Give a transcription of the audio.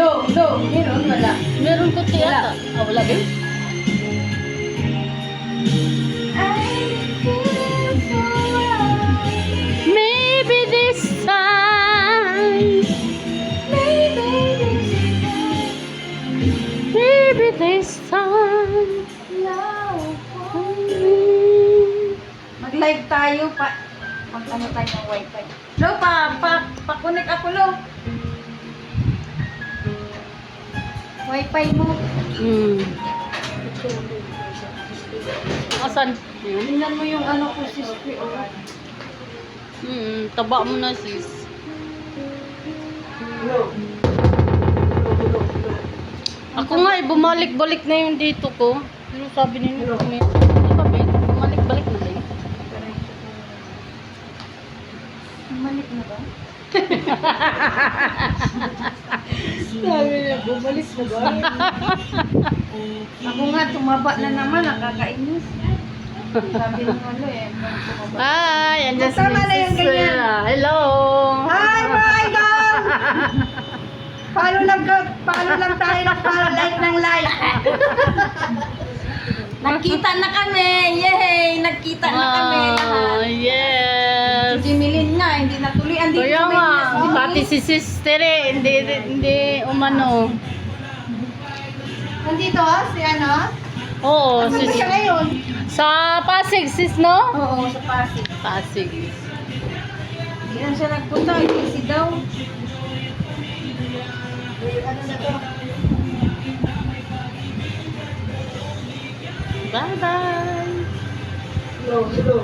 No. Meron, wala. Meron ko tiyata. Ah, wala din? Maybe this time. Maybe this time. Mag-live tayo pa. Mag-ano tayo ng wifi. Lo, pa-connect ako, Lo. Wifi mo. Asan? Yun. Tingnan mo yung ano ko, sis. Taba mo na sis. Ako nga bumalik-balik na yung dito ko. Pero sabi ninyo kami. Sabi, bumalik-balik na ba yun? Bumalik na ba? Sabi niya, bumalik na ba? Ako nga, tumaba na naman, nakakainis. Sabi ng ano eh. Hi, andyan si Tama na yung Mrs. ganyan. Hello. Hi, mga idol! Follow lang tayo ng like ng like. Nagkita na kami! Yay! Nagkita na kami lahat. Yes. Si Jimilin nga, hindi natuloy. Andito Kaya sa nga, Maynila. pati si sister eh, hindi umano. Nandito si ano? Oo, Saan sis. ba siya ngayon? Sa Pasig, sis, no? Oo, sa Pasig. Pasig. Hindi lang siya nagpunta, busy daw. Ano na to? Bye-bye. Hello.